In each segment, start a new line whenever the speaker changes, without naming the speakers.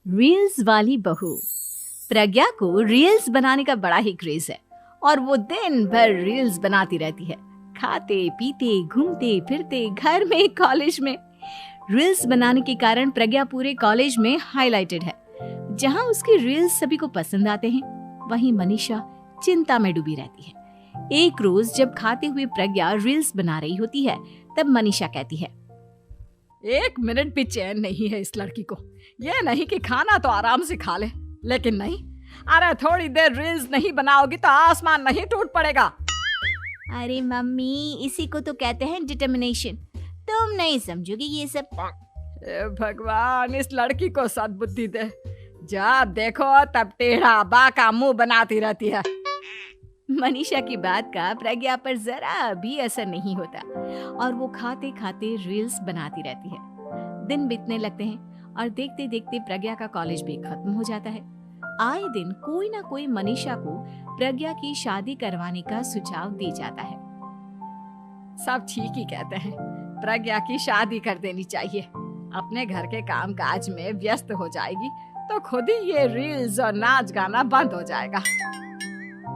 Reels वाली बहू। प्रज्ञा को रील्स बनाने का बड़ा ही क्रेज है और वो दिन भर रील्स बनाती रहती है। खाते पीते घूमते फिरते घर में कॉलेज में रील्स बनाने के कारण प्रज्ञा पूरे कॉलेज में हाईलाइटेड है। जहां उसकी रील्स सभी को पसंद आते हैं, वहीं मनीषा चिंता में डूबी रहती है। एक रोज जब खाते हुए प्रज्ञा रील्स बना रही होती है, तब मनीषा कहती है,
1 मिनट भी चैन नहीं है इस लड़की को। ये नहीं कि खाना तो आराम से खा ले, लेकिन नहीं, अरे थोड़ी देर रील्स नहीं बनाओगी तो आसमान नहीं टूट पड़ेगा।
अरे मम्मी, इसी को तो कहते हैं डिटर्मिनेशन। तुम नहीं समझोगी ये सब।
भगवान, इस लड़की को सद्बुद्धि दे। जब देखो तब टेढ़ा बाका मुंह बनाती रहती है।
मनीषा की बात का प्रज्ञा पर जरा भी असर नहीं होता और वो खाते खाते रील्स बनाती रहती है। दिन बीतने लगते हैं और देखते देखते प्रज्ञा का कॉलेज भी खत्म हो जाता है। आए दिन कोई ना कोई मनीषा को प्रज्ञा की शादी करवाने का सुझाव दे जाता है।
सब ठीक ही कहते हैं, प्रज्ञा की शादी कर देनी चाहिए। अपने घर के काम काज में व्यस्त हो जाएगी तो खुद ही ये रील्स और नाच गाना बंद हो जाएगा।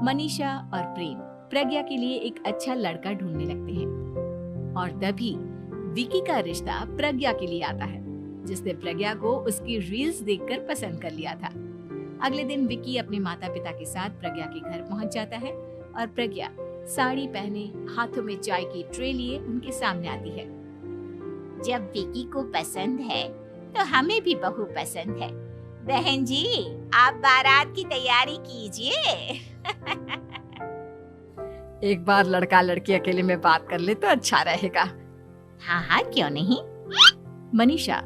मनीषा और प्रेम प्रज्ञा के लिए एक अच्छा लड़का ढूंढने लगते हैं और तभी विकी का रिश्ता प्रज्ञा के लिए आता है, जिसने प्रज्ञा को उसकी रील्स देखकर पसंद कर लिया था। अगले दिन विकी अपने माता पिता के साथ प्रज्ञा के घर पहुंच जाता है और प्रज्ञा साड़ी पहने हाथों में चाय की ट्रे लिए उनके सामने आती है।
जब विकी को पसंद है तो हमें भी बहू पसंद है। बहन जी, आप बारात की तैयारी कीजिए।
एक बार लड़का लड़की अकेले में बात कर ले तो अच्छा रहेगा।
हाँ हाँ, क्यों नहीं।
मनीषा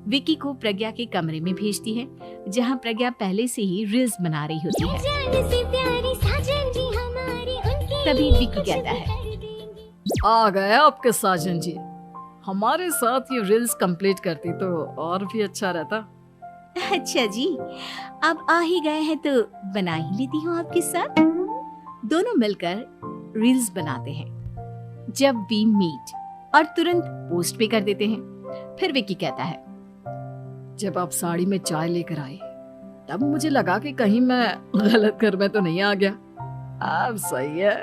विकी को प्रज्ञा के कमरे में भेजती है, जहां प्रज्ञा पहले से ही रील्स बना रही होती है। तभी विकी कहता है,
आ गए आपके साजन जी। हमारे साथ ये रील्स कंप्लीट करती तो और भी अच्छा रहता।
अच्छा जी, अब आ ही गए हैं तो बना ही लेती हूँ आपके साथ। दोनों मिलकर रील्स बनाते हैं। जब वी मीट और तुरंत पोस्ट भी कर देते हैं। फिर विकी कहता है,
जब आप साड़ी में चाय लेकर आए तब मुझे लगा कि कहीं मैं गलत घर में तो नहीं आ गया। अब सही है।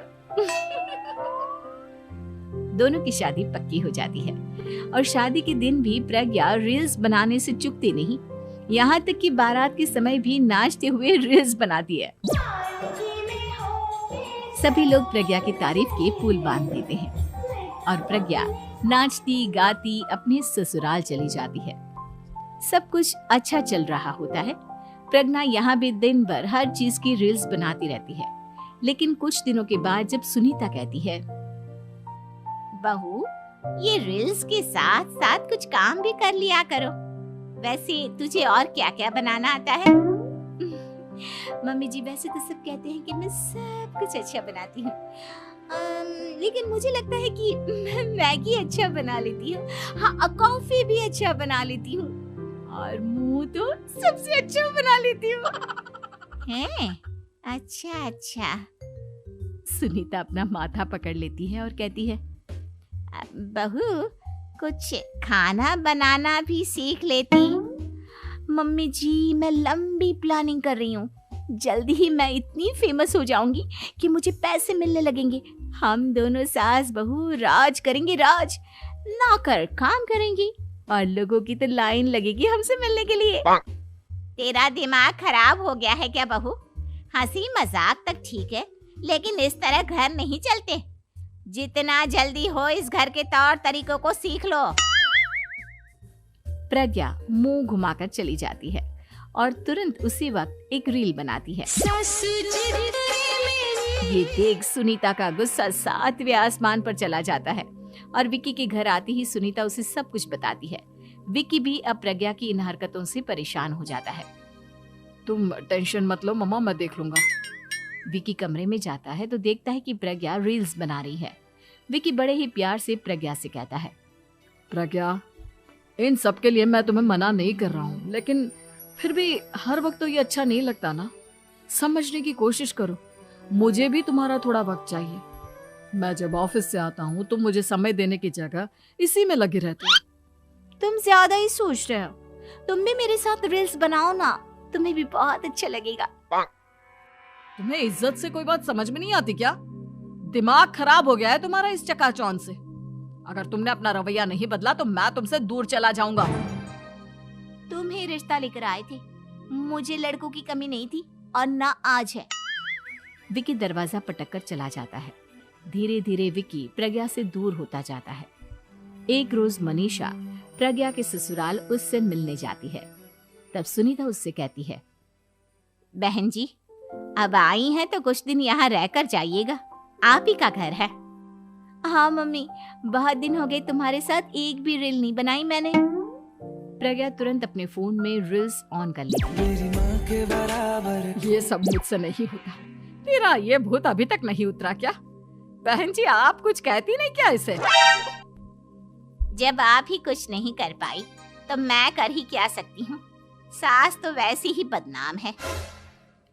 दोनों की शादी पक्की हो जाती है और शादी के दिन भी प्रज्ञा रील्स बनाने से चूकती नहीं। यहाँ तक कि बारात के समय भी नाचते हुए रील्स बनाती है। सभी लोग प्रज्ञा की तारीफ के पुल बांध देते हैं और प्रज्ञा नाचती गाती अपने ससुराल चली जाती है। सब कुछ अच्छा चल रहा होता है। प्रज्ञा यहाँ भी दिन भर हर चीज की रील्स बनाती रहती है। लेकिन कुछ दिनों के बाद जब सुनीता कहती है,
बहू, ये रील्स के साथ साथ कुछ काम भी कर लिया करो। वैसे तुझे और क्या क्या बनाना आता है?
मम्मी जी, वैसे तो सब कहते हैं कि मैं सब कुछ अच्छा बनाती हूँ, लेकिन मुझे लगता है कि मैं मैगी अच्छा बना लेती हूँ। हाँ, कॉफी भी अच्छा बना लेती हूँ और मुंह तो सबसे अच्छा बना लेती हूँ।
हैं? अच्छा अच्छा।
सुनीता अपना माथा पकड़ लेती है और कहती है,
बहू, कुछ खाना बनाना भी सीख लेती।
मम्मी जी, मैं लंबी प्लानिंग कर रही हूँ। जल्दी ही मैं इतनी फेमस हो जाऊंगी कि मुझे पैसे मिलने लगेंगे। हम दोनों सास बहू राज करेंगे, राज। नौकर काम करेंगे और लोगों की तो लाइन लगेगी हमसे मिलने के लिए।
तेरा दिमाग खराब हो गया है क्या बहू? हंसी मजाक तक ठीक है, लेकिन इस तरह घर नहीं चलते। जितना जल्दी हो इस घर के तौर तरीकों को सीख लो।
प्रज्ञा मुंह घुमाकर चली जाती है और तुरंत उसी वक्त एक रील बनाती है। ये देख सुनीता का गुस्सा 7वें आसमान पर चला जाता है और विकी के घर आती ही सुनीता उसे सब कुछ बताती है। विकी भी अब प्रज्ञा की इन हरकतों से परेशान हो जाता है।
तुम टेंशन मत लो मम्मा, मैं देख लूंगा।
विकी कमरे में जाता है तो देखता है कि प्रज्ञा रील्स बना रही है। विकी बड़े ही प्यार से प्रज्ञा से कहता है,
प्रज्ञा, इन सब के लिए मैं तुम्हें मना नहीं कर रहा हूँ, लेकिन फिर भी हर वक्त तो ये अच्छा नहीं लगता ना। समझने की कोशिश करो, मुझे भी तुम्हारा थोड़ा वक्त चाहिए। मैं जब ऑफिस से आता हूँ तो मुझे समय देने की जगह इसी में लगी रहती है।
तुम ज्यादा ही सोच रहे हो। तुम भी मेरे साथ रील्स बनाओ ना, तुम्हें भी बहुत अच्छा लगेगा।
तुम्हें इज्जत से कोई बात समझ में नहीं आती क्या? दिमाग खराब हो गया है तुम्हारा इस चकाचौंध से। अगर तुमने अपना रवैया नहीं बदला तो मैं तुमसे दूर चला जाऊंगा।
तुम ही रिश्ता लेकर आए थे, मुझे लड़कों की कमी नहीं थी और ना आज है।
विकी दरवाजा पटककर चला जाता है। धीरे धीरे विकी प्रज्ञा से दूर होता जाता है। एक रोज मनीषा प्रज्ञा के ससुराल उससे मिलने जाती है। तब सुनीता उससे कहती है,
बहन जी, अब आई हैं तो कुछ दिन यहाँ रहकर जाइएगा, आप ही का घर है।
हाँ मम्मी, बहुत दिन हो गए तुम्हारे साथ एक भी रील नहीं बनाई मैंने। प्रज्ञा तुरंत अपने फोन में रील्स ऑन कर लेती है।
ये सब मुझसे नहीं होता। तेरा ये भूत अभी तक नहीं उतरा क्या? बहन जी, आप कुछ कहती नहीं क्या इसे?
जब आप ही कुछ नहीं कर पाई तो मैं कर ही क्या सकती हूँ। सास तो वैसी ही बदनाम है।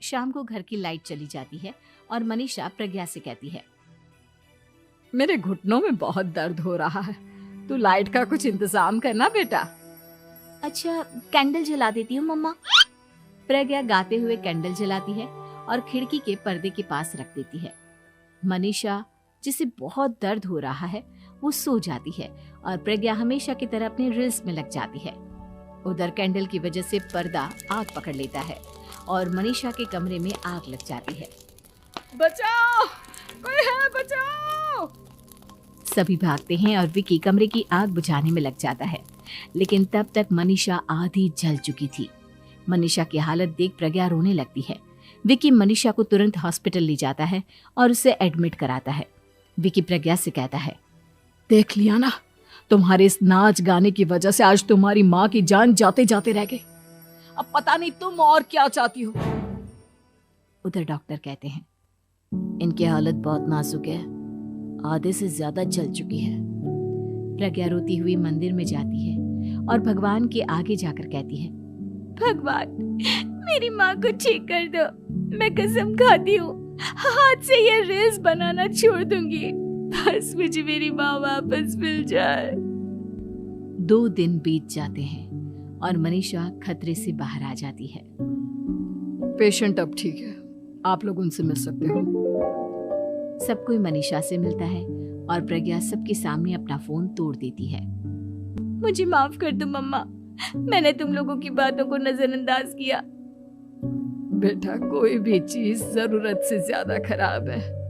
शाम को घर की लाइट चली जाती है और मनीषा प्रज्ञा से कहती है,
मेरे घुटनों में बहुत दर्द हो रहा है, तू लाइट का कुछ इंतजाम करना बेटा।
अच्छा, कैंडल जला देती हूँ मम्मा। प्रज्ञा गाते हुए कैंडल जलाती है और खिड़की के पर्दे के पास रख देती है। मनीषा, जिसे बहुत दर्द हो रहा है, वो सो जाती है और प्रज्ञा हमेशा की तरह अपने रील्स में लग जाती है। उधर कैंडल की वजह से पर्दा आग पकड़ लेता है और मनीषा के कमरे में आग लग जाती है।
बचाओ, कोई है, बचाओ।
सभी भागते हैं और विकी कमरे की आग बुझाने में लग जाता है, लेकिन तब तक मनीषा आधी जल चुकी थी। मनीषा की हालत देख प्रज्ञा रोने लगती है। विकी मनीषा को तुरंत हॉस्पिटल ले जाता है और उसे एडमिट कराता है। विकी प्रज्ञा से कहता है,
देख लिया ना, तुम्हारे इस नाच गाने की वजह से आज तुम्हारी माँ की जान जाते जाते रह गई। अब पता नहीं तुम और क्या चाहती हो।
उधर डॉक्टर कहते हैं, इनकी हालत बहुत नाजुक है, आधे से ज्यादा जल चुकी है। प्रज्ञा रोती हुई मंदिर में जाती है और भगवान के आगे जाकर कहती है, भगवान, मेरी माँ को ठीक कर दो। मैं कसम खाती हूँ, हाथ से ये रील्स बनाना छोड़ दूंगी। बस मुझे मेरी माँ वापस मिल जाए। 2 दिन बीत जाते हैं और मनीषा खतरे से बाहर आ जाती है।
पेशेंट अब ठीक है, आप लोग उनसे मिल सकते हो।
सब कोई मनीषा से मिलता है और प्रज्ञा सबके सामने अपना फोन तोड़ देती है। मुझे माफ कर दो मम्मा, मैंने तुम लोगों की बातों को नजरअंदाज किया।
बेटा, कोई भी चीज जरूरत से ज्यादा खराब है।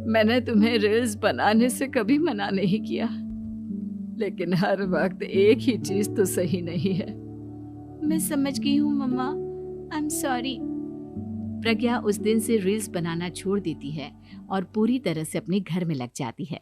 मैंने तुम्हें रील्स बनाने से कभी मना नहीं किया, लेकिन हर वक्त एक ही चीज तो सही नहीं है।
मैं समझ गई हूँ मम्मा, आई एम सॉरी। प्रज्ञा उस दिन से रील्स बनाना छोड़ देती है और पूरी तरह से अपने घर में लग जाती है।